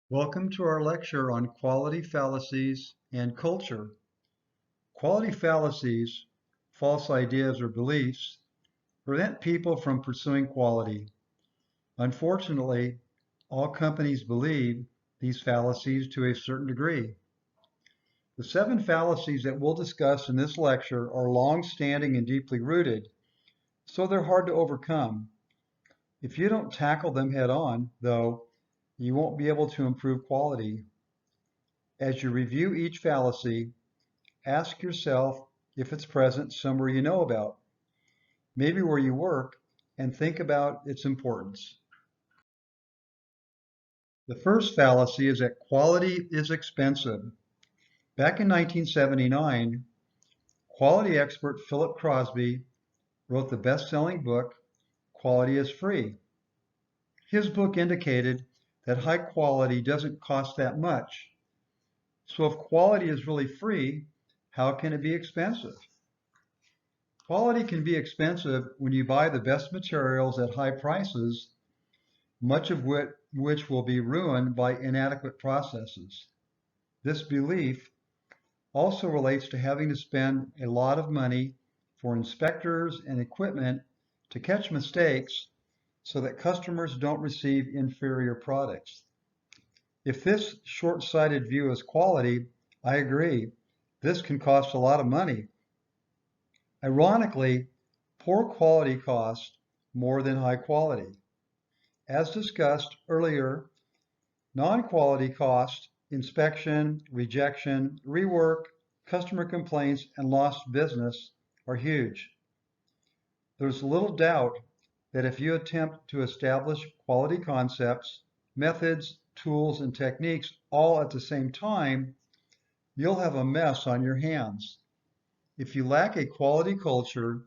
Welcome to our lecture on quality fallacies and culture. Quality fallacies, false ideas or beliefs, prevent people from pursuing quality. Unfortunately, all companies believe these fallacies to a certain degree. The 7 fallacies that we'll discuss in this lecture are long-standing and deeply rooted, so they're hard to overcome. If you don't tackle them head on, though, you won't be able to improve quality. As you review each fallacy, ask yourself if it's present somewhere you know about, maybe where you work, and think about its importance. The first fallacy is that quality is expensive. Back in 1979, quality expert Philip Crosby wrote the best-selling book, Quality is Free. His book indicated that high quality doesn't cost that much. So if quality is really free, how can it be expensive? Quality can be expensive when you buy the best materials at high prices, much of which will be ruined by inadequate processes. This belief also relates to having to spend a lot of money for inspectors and equipment to catch mistakes so that customers don't receive inferior products. If this short-sighted view is quality, I agree. This can cost a lot of money. Ironically, poor quality costs more than high quality. As discussed earlier, non-quality costs, inspection, rejection, rework, customer complaints, and lost business are huge. There's little doubt that if you attempt to establish quality concepts, methods, tools, and techniques all at the same time, you'll have a mess on your hands. If you lack a quality culture,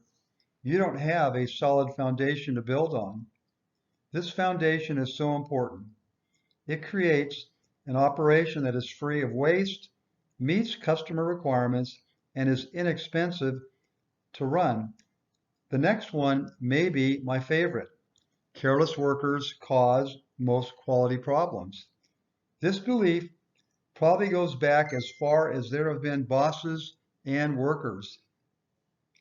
you don't have a solid foundation to build on. This foundation is so important. It creates an operation that is free of waste, meets customer requirements, and is inexpensive to run. The next one may be my favorite. Careless workers cause most quality problems. This belief probably goes back as far as there have been bosses and workers.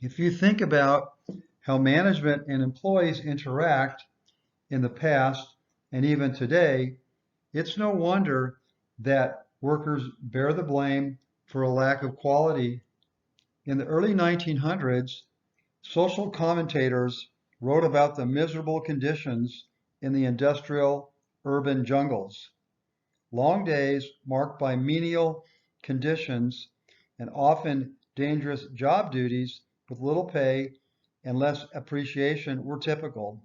If you think about how management and employees interact in the past and even today, it's no wonder that workers bear the blame for a lack of quality. In the early 1900s, social commentators wrote about the miserable conditions in the industrial urban jungles. Long days marked by menial conditions and often dangerous job duties with little pay and less appreciation were typical.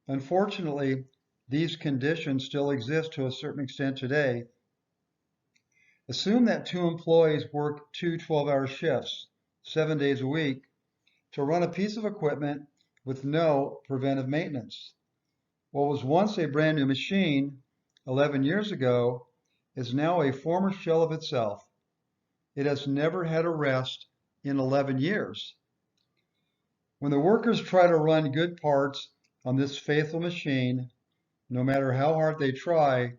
Unfortunately, these conditions still exist to a certain extent today. Assume that 2 employees work 2 12-hour shifts, 7 days a week, to run a piece of equipment with no preventive maintenance. What was once a brand new machine 11 years ago is now a former shell of itself. It has never had a rest in 11 years. When the workers try to run good parts on this faithful machine, no matter how hard they try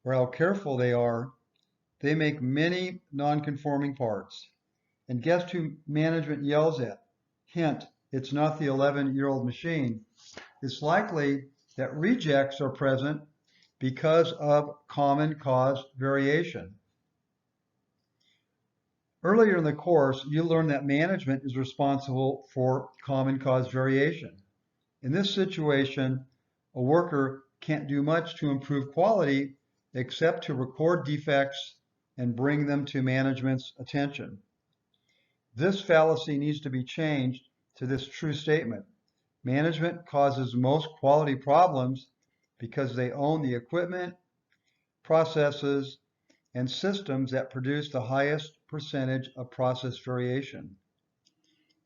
or how careful they are, they make many non-conforming parts. And guess who management yells at? Hint, it's not the 11-year-old machine. It's likely that rejects are present because of common cause variation. Earlier in the course, you learned that management is responsible for common cause variation. In this situation, a worker can't do much to improve quality except to record defects and bring them to management's attention. This fallacy needs to be changed to this true statement. Management causes most quality problems because they own the equipment, processes, and systems that produce the highest percentage of process variation.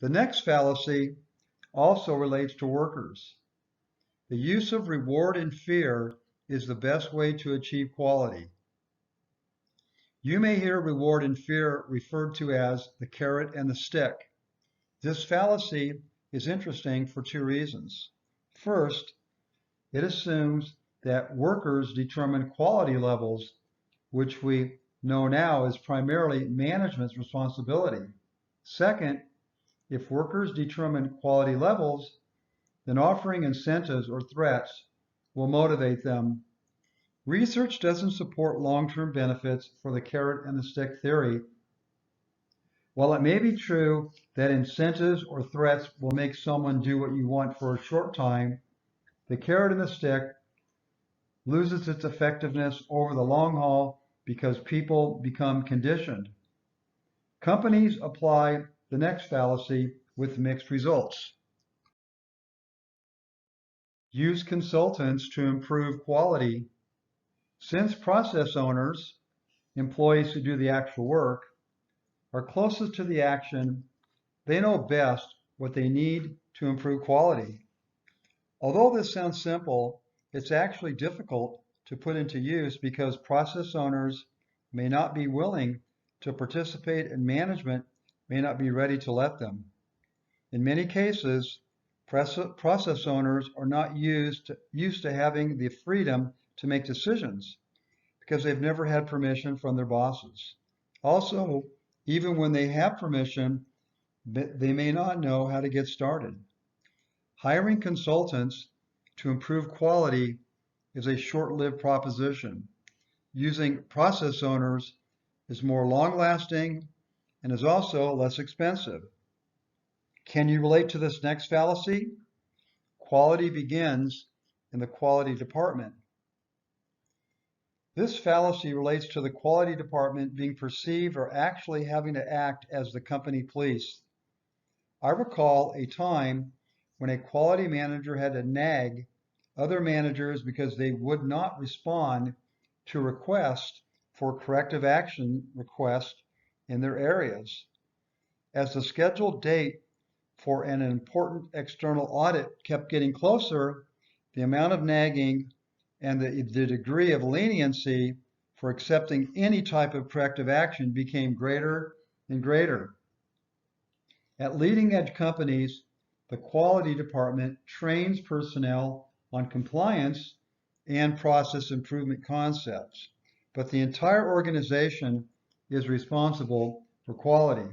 The next fallacy also relates to workers. The use of reward and fear is the best way to achieve quality. You may hear reward and fear referred to as the carrot and the stick. This fallacy is interesting for 2 reasons. First, it assumes that workers determine quality levels which we know now is primarily management's responsibility. Second, if workers determine quality levels, then offering incentives or threats will motivate them. Research doesn't support long-term benefits for the carrot and the stick theory. While it may be true that incentives or threats will make someone do what you want for a short time, the carrot and the stick loses its effectiveness over the long haul because people become conditioned. Companies apply the next fallacy with mixed results. Use consultants to improve quality. Since process owners, employees who do the actual work, are closest to the action, they know best what they need to improve quality. Although this sounds simple, it's actually difficult to put into use because process owners may not be willing to participate and management may not be ready to let them. In many cases, process owners are not used to having the freedom to make decisions because they've never had permission from their bosses. Also, even when they have permission, they may not know how to get started. Hiring consultants to improve quality is a short-lived proposition. Using process owners is more long-lasting and is also less expensive. Can you relate to this next fallacy? Quality begins in the quality department. This fallacy relates to the quality department being perceived or actually having to act as the company police. I recall a time when a quality manager had to nag other managers because they would not respond to requests for corrective action requests in their areas. As the scheduled date for an important external audit kept getting closer, the amount of nagging and the degree of leniency for accepting any type of corrective action became greater and greater. At leading-edge companies, the quality department trains personnel on compliance and process improvement concepts, but the entire organization is responsible for quality.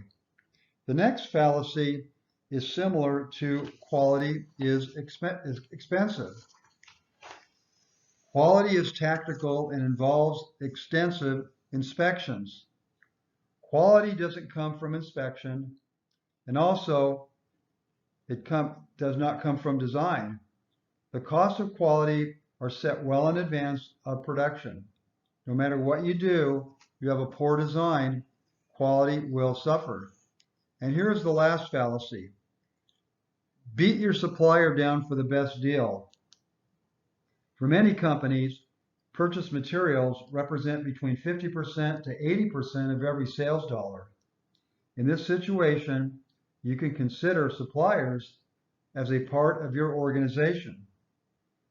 The next fallacy is similar to quality is expensive. Quality is tactical and involves extensive inspections. Quality doesn't come from inspection, and also it does not come from design. The costs of quality are set well in advance of production. No matter what you do, you have a poor design, quality will suffer. And here's the last fallacy. Beat your supplier down for the best deal. For many companies, purchased materials represent between 50% to 80% of every sales dollar. In this situation, you can consider suppliers as a part of your organization.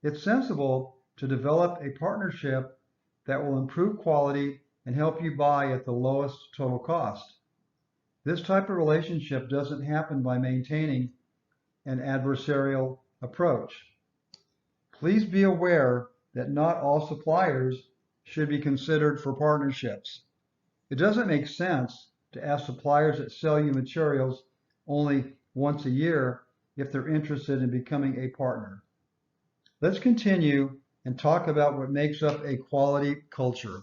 It's sensible to develop a partnership that will improve quality and help you buy at the lowest total cost. This type of relationship doesn't happen by maintaining an adversarial approach. Please be aware that not all suppliers should be considered for partnerships. It doesn't make sense to ask suppliers that sell you materials only once a year if they're interested in becoming a partner. Let's continue and talk about what makes up a quality culture.